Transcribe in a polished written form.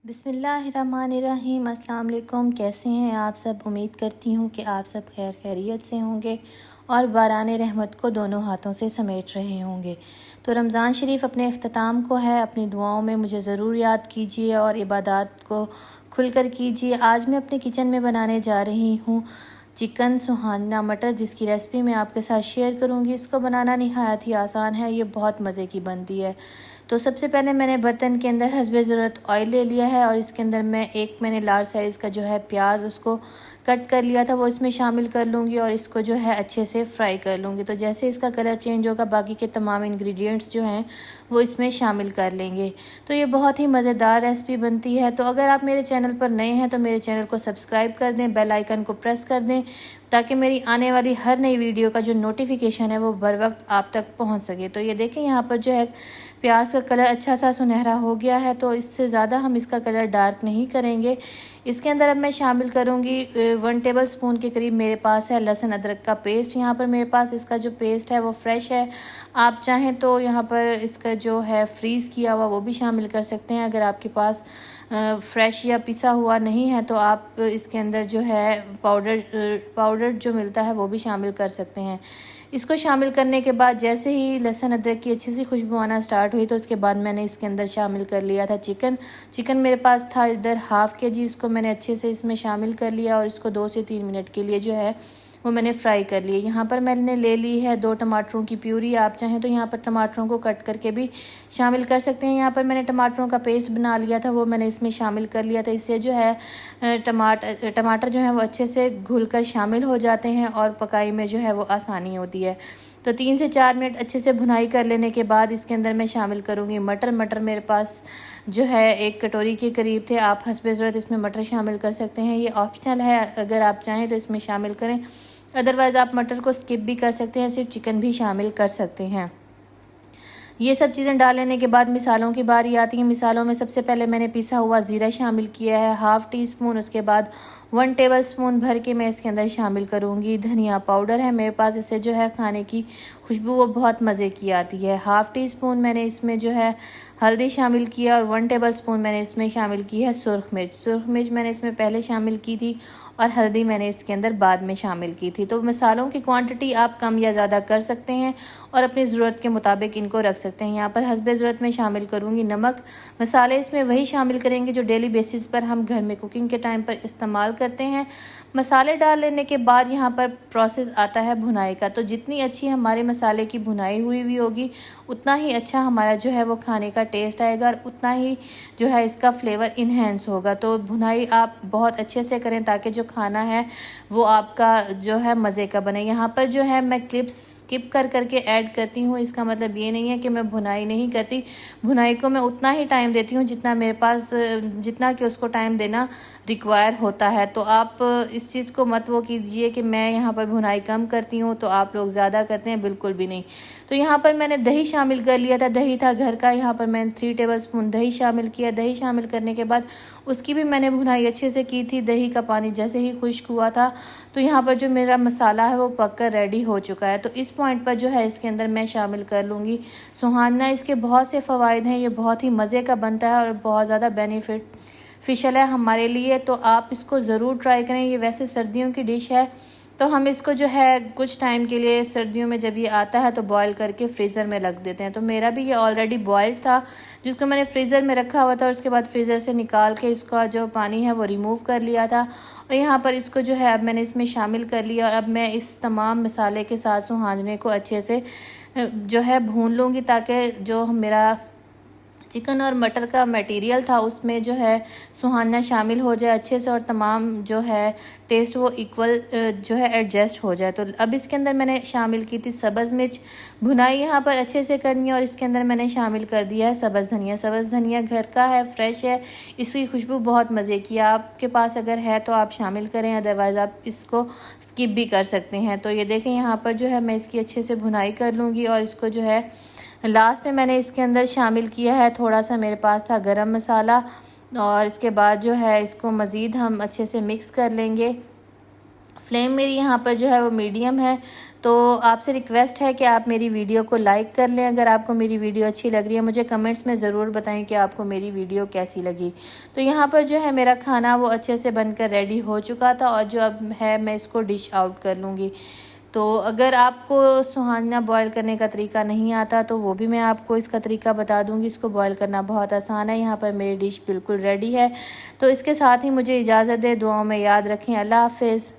बिस्मिल्लाहिर्रहमानिर्रहीम। अस्सलाम वालेकुम। कैसे हैं आप सब? उम्मीद करती हूँ कि आप सब खैर खैरियत से होंगे और बारान रहमत को दोनों हाथों से समेट रहे होंगे। तो रमज़ान शरीफ अपने अख्ताम को है, अपनी दुआओं में मुझे ज़रूर याद कीजिए और इबादत को खुलकर कीजिए। आज मैं अपने किचन में बनाने जा रही हूँ चिकन सुहाना मटर, जिसकी रेसिपी मैं आपके साथ शेयर करूँगी। इसको बनाना निहायत ही आसान है, ये बहुत मज़े की बनती है। तो सबसे पहले मैंने बर्तन के अंदर हस्बे ज़रूरत ऑयल ले लिया है और इसके अंदर मैंने लार्ज साइज़ का जो है प्याज उसको कट कर लिया था, वो इसमें शामिल कर लूँगी और इसको जो है अच्छे से फ्राई कर लूँगी। तो जैसे इसका कलर चेंज होगा, बाकी के तमाम इंग्रेडिएंट्स जो हैं वो इसमें शामिल कर लेंगे। तो ये बहुत ही मज़ेदार रेसिपी बनती है। तो अगर आप मेरे चैनल पर नए हैं तो मेरे चैनल को सब्सक्राइब कर दें, बेल आइकन को प्रेस कर दें, ताकि मेरी आने वाली हर नई वीडियो का जो नोटिफिकेशन है वो बर वक्त आप तक पहुंच सके। तो ये देखें, यहाँ पर जो है प्याज का कलर अच्छा सा सुनहरा हो गया है, तो इससे ज़्यादा हम इसका कलर डार्क नहीं करेंगे। इसके अंदर अब मैं शामिल करूँगी 1 टेबल स्पून के करीब मेरे पास है लहसुन अदरक का पेस्ट। यहाँ पर मेरे पास इसका जो पेस्ट है वो फ्रेश है। आप चाहें तो यहाँ पर इसका जो है फ्रीज़ किया हुआ वो भी शामिल कर सकते हैं। अगर आपके पास फ्रेश या पिसा हुआ नहीं है तो आप इसके अंदर जो है पाउडर जो मिलता है वो भी शामिल कर सकते हैं। इसको शामिल करने के बाद जैसे ही लहसुन अदरक की अच्छी सी खुशबू आना स्टार्ट हुई तो उसके बाद मैंने इसके अंदर शामिल कर लिया था चिकन मेरे पास था इधर हाफ़ के जी। इसको मैंने अच्छे से इसमें शामिल कर लिया और इसको 2 से 3 मिनट के लिए जो है वो मैंने फ्राई कर लिए। यहाँ पर मैंने ले ली है 2 टमाटरों की प्यूरी। आप चाहें तो यहाँ पर टमाटरों को कट करके भी शामिल कर सकते हैं। यहाँ पर मैंने टमाटरों का पेस्ट बना लिया था, वो मैंने इसमें शामिल कर लिया था। इससे जो है टमाटर जो है वो अच्छे से घुलकर शामिल हो जाते हैं और पकाई में जो है वो आसानी होती है। तो 3 से 4 मिनट अच्छे से भुनाई कर लेने के बाद इसके अंदर मैं शामिल करूँगी मटर मेरे पास जो है 1 कटोरी के करीब थे। आप हस्बे ज़रूरत इसमें मटर शामिल कर सकते हैं, ये ऑप्शनल है, अगर आप चाहें तो इसमें शामिल करें, अदरवाइज़ आप मटर को स्किप भी कर सकते हैं, सिर्फ चिकन भी शामिल कर सकते हैं। ये सब चीज़ें डाल लेने के बाद मिसालों की बारी आती है। मिसालों में सबसे पहले मैंने पिसा हुआ ज़ीरा शामिल किया है, हाफ़ टी स्पून। उसके बाद 1 टेबल स्पून भर के मैं इसके अंदर शामिल करूँगी धनिया पाउडर है मेरे पास। इससे जो है खाने की खुशबू वो बहुत मज़े की आती है। हाफ़ टी स्पून मैंने इसमें जो है हल्दी शामिल किया और 1 टेबल स्पून मैंने इसमें शामिल की है सुरख मिर्च मैंने इसमें पहले शामिल की थी और हल्दी मैंने इसके अंदर बाद में शामिल की थी। तो मसालों की क्वांटिटी आप कम या ज़्यादा कर सकते हैं और अपनी ज़रूरत के मुताबिक इनको रख सकते हैं। यहाँ पर हस्बे ज़रूरत में शामिल करूँगी नमक। मसाले इसमें वही शामिल करेंगे जो डेली बेसिस पर हम घर में कुकिंग के टाइम पर इस्तेमाल करते हैं। मसाले डाल लेने के बाद यहाँ पर प्रोसेस आता है भुनाई का। तो जितनी अच्छी हमारे मसाले की भुनाई हुई होगी उतना ही अच्छा हमारा जो है वो खाने का टेस्ट आएगा और उतना ही जो है इसका फ्लेवर इन्हेंस होगा। तो भुनाई आप बहुत अच्छे से करें ताकि जो खाना है वो आपका जो है मज़े का बने। यहाँ पर जो है मैं क्लिप्स स्किप कर करके ऐड करती हूँ, इसका मतलब ये नहीं है कि मैं भुनाई नहीं करती। भुनाई को मैं उतना ही टाइम देती हूँ जितना कि उसको टाइम देना रिक्वायर होता है। तो आप इस चीज़ को मत वो कीजिए कि मैं यहाँ पर भुनाई कम करती हूँ तो आप लोग ज़्यादा करते हैं, बिल्कुल भी नहीं। तो यहाँ पर मैंने दही शामिल कर लिया था, दही था घर का। यहाँ पर मैंने 3 टेबल स्पून दही शामिल किया। दही शामिल करने के बाद उसकी भी मैंने भुनाई अच्छे से की थी। दही का पानी जैसे ही खुश्क हुआ था तो यहाँ पर जो मेरा मसाला है वो पक कर रेडी हो चुका है। तो इस पॉइंट पर जो है इसके अंदर मैं शामिल कर लूँगी सुहाना। इसके बहुत से फ़वाइद हैं, ये बहुत ही मज़े का बनता है और बहुत ज़्यादा बेनिफिशियल है हमारे लिए। तो आप इसको ज़रूर ट्राई करें। ये वैसे सर्दियों की डिश है तो हम इसको जो है कुछ टाइम के लिए सर्दियों में जब ये आता है तो बॉईल करके फ्रीज़र में रख देते हैं। तो मेरा भी ये ऑलरेडी बॉइल्ड था जिसको मैंने फ्रीज़र में रखा हुआ था और उसके बाद फ्रीज़र से निकाल के इसका जो पानी है वो रिमूव कर लिया था। और यहाँ पर इसको जो है अब मैंने इसमें शामिल कर लिया और अब मैं इस तमाम मसाले के साथ सुहाने को अच्छे से जो है भून लूँगी ताकि जो मेरा चिकन और मटर का मटेरियल था उसमें जो है सुहाना शामिल हो जाए अच्छे से और तमाम जो है टेस्ट वो इक्वल जो है एडजस्ट हो जाए। तो अब इसके अंदर मैंने शामिल की थी सब्ज़ मिर्च। भुनाई यहाँ पर अच्छे से करनी है और इसके अंदर मैंने शामिल कर दिया है सब्ज़ धनिया। सब्ज़ धनिया घर का है, फ्रेश है, इसकी खुशबू बहुत मज़े की है। आपके पास अगर है तो आप शामिल करें, अदरवाइज़ आप इसको स्किप भी कर सकते हैं। तो ये देखें यहाँ पर जो है मैं इसकी अच्छे से भुनाई कर लूँगी और इसको जो है लास्ट में मैंने इसके अंदर शामिल किया है थोड़ा सा मेरे पास था गरम मसाला। और इसके बाद जो है इसको मज़ीद हम अच्छे से मिक्स कर लेंगे फ्लेम मेरी यहाँ पर जो है वो मीडियम है। तो आपसे रिक्वेस्ट है कि आप मेरी वीडियो को लाइक कर लें अगर आपको मेरी वीडियो अच्छी लग रही है। मुझे कमेंट्स में ज़रूर बताएं कि आपको मेरी वीडियो कैसी लगी। तो यहाँ पर जो है मेरा खाना वो अच्छे से बनकर रेडी हो चुका था और जो अब है मैं इसको डिश आउट कर लूँगी। तो अगर आपको सुहाना बॉयल करने का तरीका नहीं आता तो वो भी मैं आपको इसका तरीका बता दूंगी। इसको बॉयल करना बहुत आसान है। यहाँ पर मेरी डिश बिल्कुल रेडी है। तो इसके साथ ही मुझे इजाज़त दें। दुआओं में याद रखें। अल्लाह हाफ़िज़।